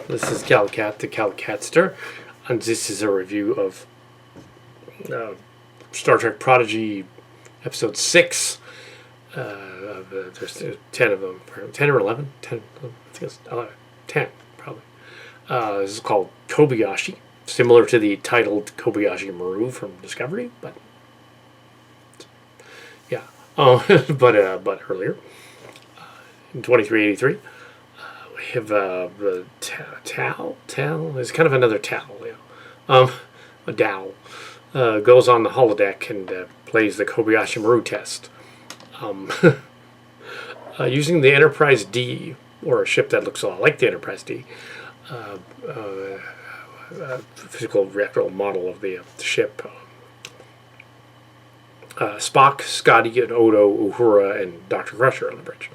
This is Kal Kat, the Kal Katster, and this is a review of Star Trek Prodigy Episode 6. There's 10 of them. 10 or 11? 10, I think it's 11. 10, probably. This is called Kobayashi, similar to the titled Kobayashi Maru from Discovery, but yeah. But earlier, in 2383. We have the Tal. It's kind of another Tal. Yeah. A Dow goes on the holodeck and plays the Kobayashi Maru test. Using the Enterprise D, or a ship that looks a lot like the Enterprise D, physical reactor model of the ship. Spock, Scotty, and Odo, Uhura, and Dr. Crusher on the bridge.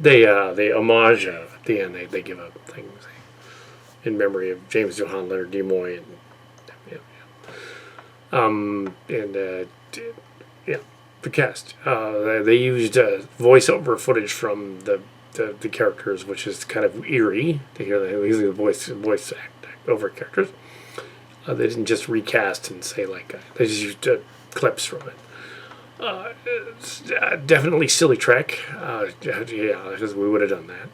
They homage at the end. They give a thing in memory of James Johann Leonard Nimoy and the cast. They used voiceover footage from the characters, which is kind of eerie to hear the voice act over characters. They didn't just recast and say they just used clips from it. It's definitely silly Trek. Yeah, because we would have done that.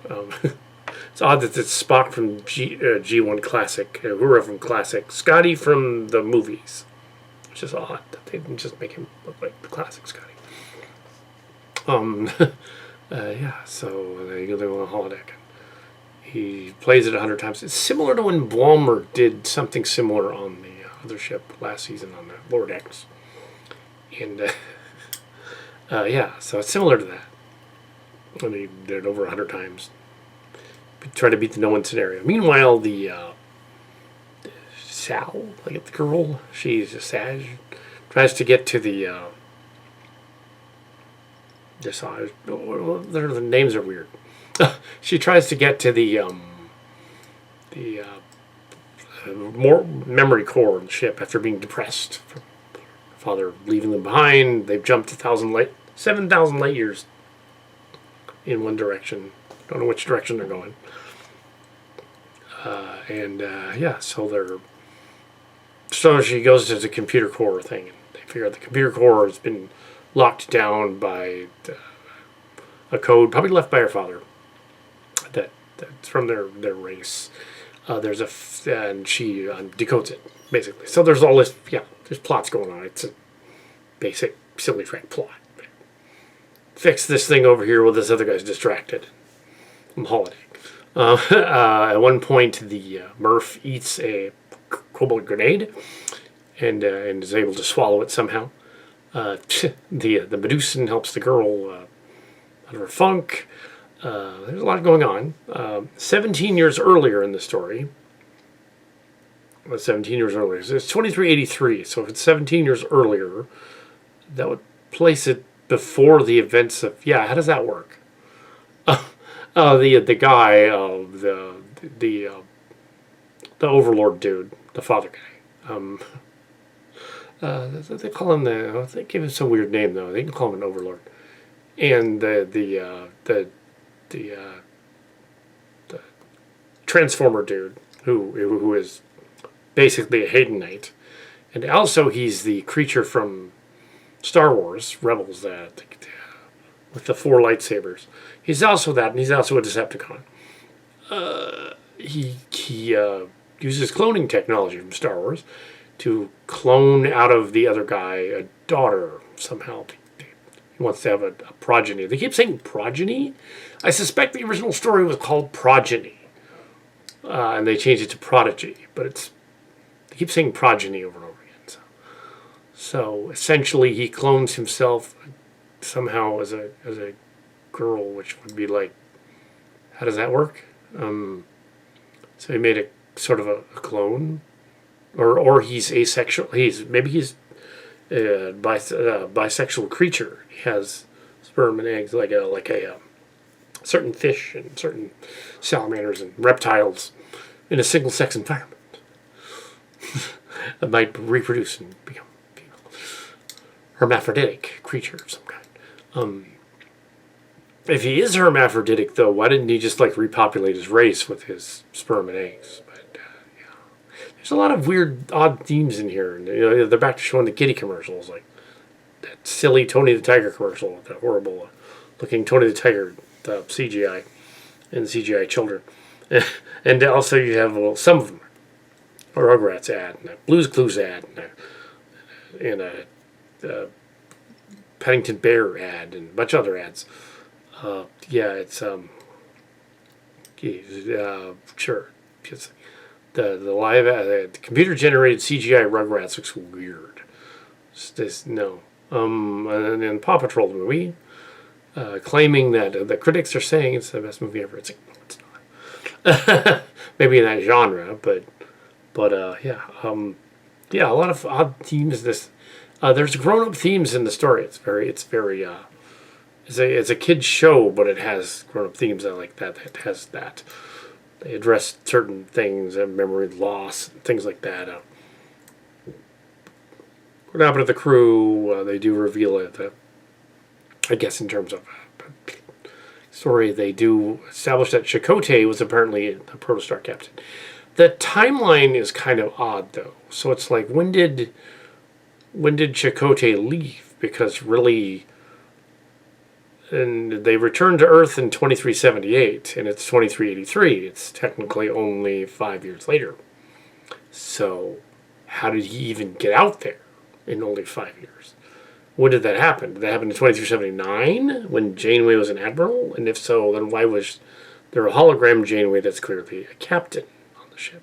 It's odd that it's Spock from G1 Classic, Uhura from Classic, Scotty from the movies, which is odd that they didn't just make him look like the classic Scotty. Yeah. So they go on the holodeck. He plays it 100 times. It's similar to when Balmer did something similar on the other ship last season on the lower decks, and. Yeah, so it's similar to that. I mean, he did it over 100 times. Try to beat the no-win scenario. Meanwhile, the Sal, the girl, she's a Sag, tries to get to the the names are weird. She tries to get to the more memory core of the ship after being depressed. Father leaving them behind. They've jumped 7,000 light years in one direction. Don't know which direction they're going. So she goes to the computer core thing, and they figure out the computer core has been locked down by a code, probably left by her father. That's from their race. And she decodes it basically. So there's all this. Yeah. There's plots going on. It's a basic silly Trek plot. Fix this thing over here while this other guy's distracted. I'm holodeck. At one point, the Murph eats a cobalt grenade and is able to swallow it somehow. The Medusan helps the girl out of her funk. There's a lot going on. 17 years earlier in the story. 17 years earlier. So it's 2383. So if it's 17 years earlier, that would place it before the events of... Yeah, how does that work? The guy, the Overlord dude, the father guy. They call him they give him some weird name though. They can call him an Overlord. And the Transformer dude who is basically a Haydenite, and also he's the creature from Star Wars Rebels with the 4 lightsabers. He's also that, and he's also a Decepticon. He uses cloning technology from Star Wars to clone out of the other guy a daughter somehow. He wants to have a progeny. They keep saying progeny. I suspect the original story was called Progeny, and they changed it to Prodigy, but they keep saying progeny over and over again. So essentially, he clones himself somehow as a girl, which would be like, how does that work? So he made a sort of a clone, or he's asexual. He's a bisexual creature. He has sperm and eggs like a certain fish and certain salamanders and reptiles in a single-sex environment. That might reproduce and become hermaphroditic creature of some kind. If he is hermaphroditic, though, why didn't he just like repopulate his race with his sperm and eggs? But there's a lot of weird, odd themes in here. And, they're back to showing the kitty commercials, like that silly Tony the Tiger commercial, that horrible looking Tony the Tiger CGI and CGI children. And also you have some of them a Rugrats ad, and a Blue's Clues ad, and a Paddington Bear ad, and a bunch of other ads. It's sure. It's the live the computer generated CGI Rugrats looks weird. No. And then Paw Patrol the movie, claiming that the critics are saying it's the best movie ever. It's like, no, it's not. Maybe in that genre, but a lot of odd themes. There's grown-up themes in the story. It's a kid's show, but it has grown-up themes. I like that. It has that. They address certain things, memory loss, things like that. What happened to the crew? They do reveal it. I guess in terms of story, they do establish that Chakotay was apparently the Protostar captain. The timeline is kind of odd, though. So it's like, when did Chakotay leave? Because really, and they returned to Earth in 2378, and it's 2383. It's technically only 5 years later. So how did he even get out there in only 5 years? When did that happen? Did that happen in 2379 when Janeway was an admiral? And if so, then why was there a hologram Janeway that's clearly a captain on the ship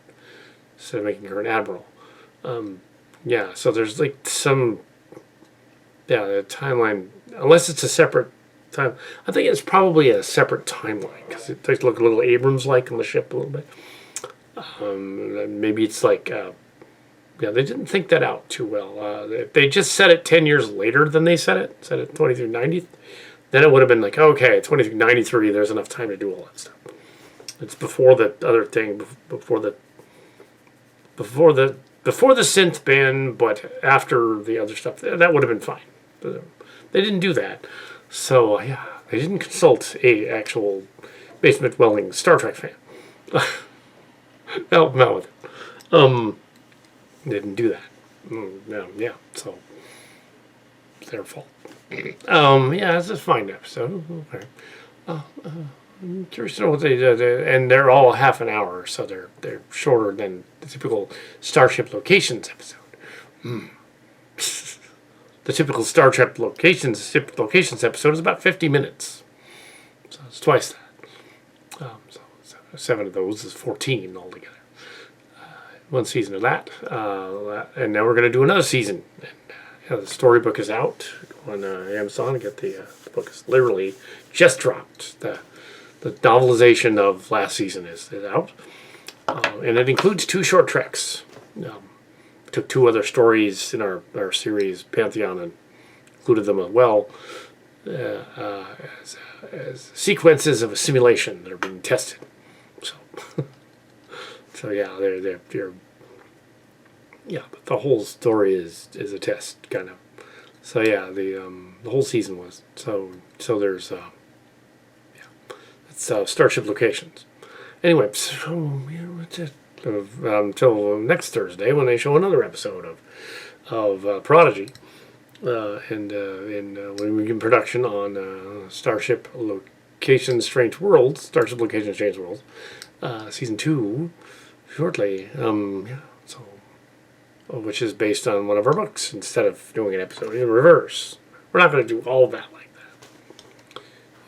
instead of making her an admiral? So there's like some, the timeline, unless it's a separate time. I think it's probably a separate timeline because it does look a little Abrams-like on the ship a little bit. Maybe it's like, they didn't think that out too well. If they just set it 10 years later than they set it 2390, then it would have been like, okay, 2393, there's enough time to do all that stuff. It's before the other thing, before the synth ban, but after the other stuff. That would have been fine. They didn't do that. So, they didn't consult a actual basement-dwelling Star Trek fan. Help them out with it. They didn't do that. So it's their fault. It's a fine episode. Okay. I'm curious to know what they did, and they're all half an hour, so they're shorter than the typical Starship Locations episode. The typical Star Trek Locations episode is about 50 minutes, so it's twice that. So 7 of those is 14 altogether. One season of that, and now we're going to do another season. And, the storybook is out on Amazon. The book is literally just dropped. The novelization of last season is out, and it includes 2 short treks. Took 2 other stories in our series Pantheon and included them as well as sequences of a simulation that are being tested. So. But the whole story is a test, kind of. So the whole season was. So there's it's Starship Locations. Anyway, that's it. Until next Thursday when they show another episode of Prodigy, and when we begin production on Starship Locations Strange Worlds, Starship Locations Strange Worlds, season 2. Shortly, which is based on one of our books instead of doing an episode in reverse. We're not going to do all of that like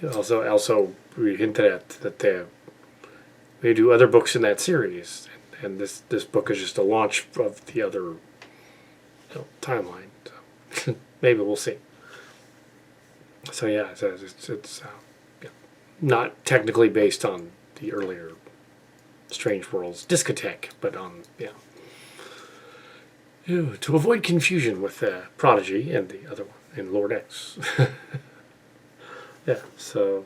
that. Also, we hinted at that they do other books in that series, and this book is just a launch of the other timeline. So maybe we'll see. So it's not technically based on the earlier Strange Worlds discotheque, but to avoid confusion with Prodigy and the other one, and Lord X. So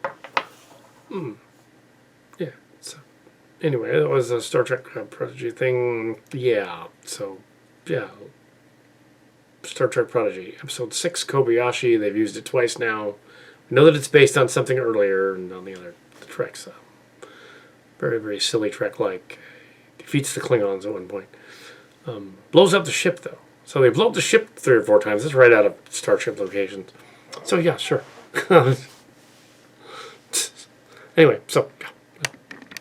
anyway, that was a Star Trek Prodigy thing. Star Trek Prodigy, episode 6, Kobayashi. They've used it twice now. I know that it's based on something earlier and on the other Treks. Very, very silly Trek-like. Defeats the Klingons at one point. Blows up the ship, though. So they blow up the ship 3 or 4 times. That's right out of Starship Locations. So, yeah, sure. Anyway, so, yeah.